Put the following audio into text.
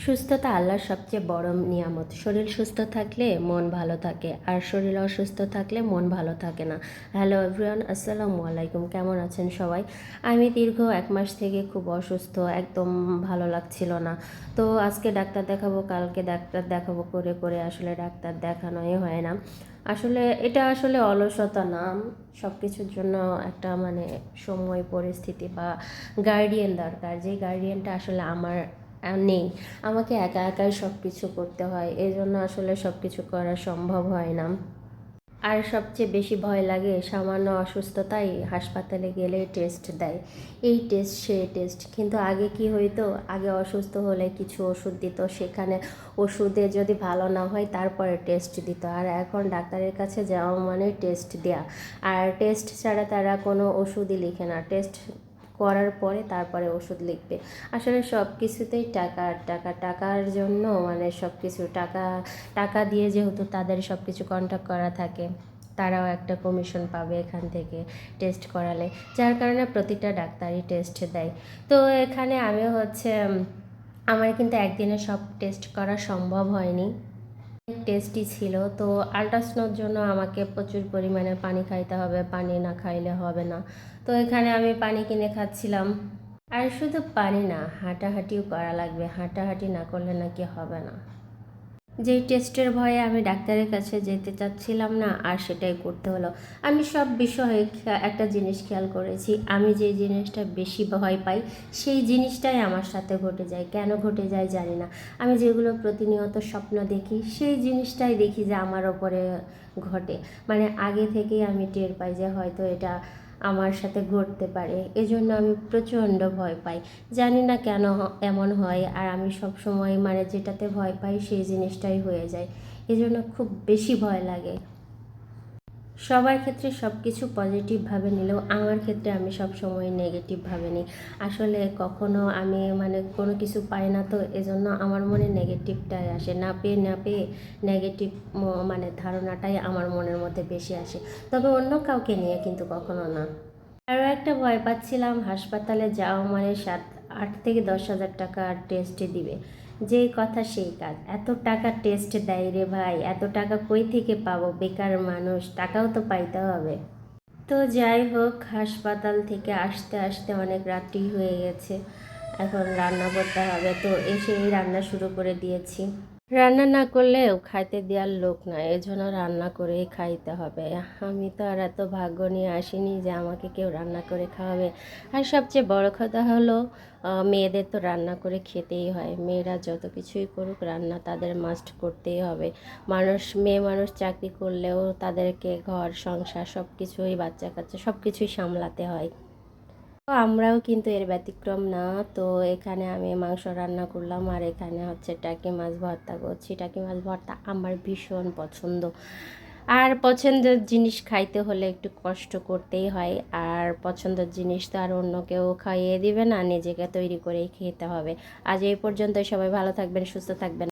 সুস্থতা আল্লাহর সবচেয়ে বড় নিয়ামত। শরীর সুস্থ থাকলে মন ভালো থাকে, আর শরীর অসুস্থ থাকলে মন ভালো থাকে না। হ্যালো এভরিওয়ান, আসসালামু আলাইকুম। কেমন আছেন সবাই? আমি দীর্ঘ 1 মাস থেকে খুব অসুস্থ, একদম ভালো লাগছিল না। তো আজকে ডাক্তার দেখাবো, কালকে ডাক্তার দেখাবো করে করে আসলে ডাক্তার দেখানোই হয় না। আসলে এটা আসলে অলসতা না, সব কিছুর জন্য একটা সময় পরিস্থিতি বা গার্ডিয়ান দরকার, যে গার্ডিয়ানটা আসলে আমার নেই। আমাকে একা একাই সব কিছু করতে হয়, এই জন্য আসলে সব কিছু করা সম্ভব হয় না। আর সবচেয়ে বেশি ভয় লাগে সামান্য অসুস্থতায় হাসপাতালে গেলে টেস্ট দেয়, এই টেস্ট সেই টেস্ট। কিন্তু আগে কি হইতো, আগে অসুস্থ হলে কিছু ওষুধ দিত, সেখানে ওষুধে যদি ভালো না হয় তারপরে টেস্ট দিত। আর এখন ডাক্তারের কাছে যাওয়া মানে টেস্ট দেয়া, আর টেস্ট ছাড়া তারা কোনো ওষুধই লিখে না। টেস্ট করার পরে তারপরে ওষুধ লিখবে। আসলে সব কিছুতেই টাকা আর টাকা, টাকার জন্য সব কিছু টাকা, টাকা দিয়ে যেহেতু তাদের সব কিছু কন্ট্যাক্ট করা থাকে, তারাও একটা কমিশন পাবে এখান থেকে টেস্ট করালে, যার কারণে প্রতিটা ডাক্তারই টেস্ট দেয়। তো এখানে আমিও আমার কিন্তু একদিনে সব টেস্ট করা সম্ভব হয়নি, টেস্টই ছিল। তো আল্ট্রাসাউন্ডের জন্য আমাকে প্রচুর পরিমাণে পানি খাইতে হবে, পানি না খাইলে হবে না। তো এখানে আমি পানি কিনে খাচ্ছিলাম। আর শুধু পানি না, হাঁটাহাঁটিও করা লাগবে, হাঁটাহাঁটি না করলে নাকি হবে না। যেই টেস্টের ভয়ে আমি ডাক্তারের কাছে যেতে চাচ্ছিলাম না, আর সেটাই করতে হলো। আমি সব বিষয়ে একটা জিনিস খেয়াল করেছি, আমি যে জিনিসটা বেশি ভয় পাই সেই জিনিসটাই আমার সাথে ঘটে যায়। কেন ঘটে যায় জানি না। আমি যেগুলো প্রতিনিয়ত স্বপ্ন দেখি সেই জিনিসটাই দেখি যে আমার ওপরে ঘটে। আগে থেকেই আমি টের পাই যে হয়তো এটা আমার সাথে ঘটতে পারে, এজন্য আমি প্রচণ্ড ভয় পাই। জানি না কেন এমন হয়, আর আমি সব সময় যেটাতে ভয় পাই সেই জিনিসটাই হয়ে যায়, এজন্য খুব বেশি ভয় লাগে। সবার ক্ষেত্রে সব কিছু পজিটিভভাবে নিলেও আমার ক্ষেত্রে আমি সব সময় নেগেটিভভাবে নিই। আসলে কখনো আমি কোনো কিছু পাই না, তো এজন্য আমার মনে নেগেটিভটাই আসে। না পেয়ে না পেয়ে নেগেটিভ ধারণাটাই আমার মনের মধ্যে বেশি আসে, তবে অন্য কাউকে নিয়ে কিন্তু কখনো না। আরও একটা ভয় পাচ্ছিলাম, হাসপাতালে যাওয়া 8 থেকে 10 হাজার টাকা টেস্টে দিবে। যেই কথা সেই কাজ, এত টাকা টেস্ট দেয় রে ভাই, এত টাকা কই থেকে পাবো? বেকার মানুষ, টাকাও তো পাইতে হবে। তো যাই হোক, হাসপাতাল থেকে আসতে আসতে অনেক রাত্রি হয়ে গেছে। এখন রান্না করতে হবে, তো এসেই রান্না শুরু করে দিয়েছি। রান্না না করলেও খাইতে দেওয়ার লোক নাই, এজন্য রান্না করেই খাইতে হবে। আমি তো আর এত ভাগ্য নিয়ে আসিনি যে আমাকে কেউ রান্না করে খাওয়াবে। আর সবচেয়ে বড় কথা হলো, মেয়েদের তো রান্না করে খেতেই হয়। মেয়েরা যত কিছুই করুক, রান্না তাদের মাস্ট করতেই হবে। মেয়ে মানুষ চাকরি করলেও তাদেরকে ঘর সংসার সব কিছুই, বাচ্চা কাচ্চা সব কিছুই সামলাতে হয়। তো আমরাও কিন্তু এর ব্যতিক্রম না। তো এখানে আমি মাংস রান্না করলাম, আর এখানে টাকি মাছ ভর্তা করছি। টাকি মাছ ভর্তা আমার ভীষণ পছন্দ, আর পছন্দের জিনিস খাইতে হলে একটু কষ্ট করতেই হয়। আর পছন্দের জিনিস তো আর অন্য কেউ খাইয়ে দিবে না, নিজেকে তৈরি করেই খেতে হবে। আজ এই পর্যন্তই, সবাই ভালো থাকবেন, সুস্থ থাকবেন।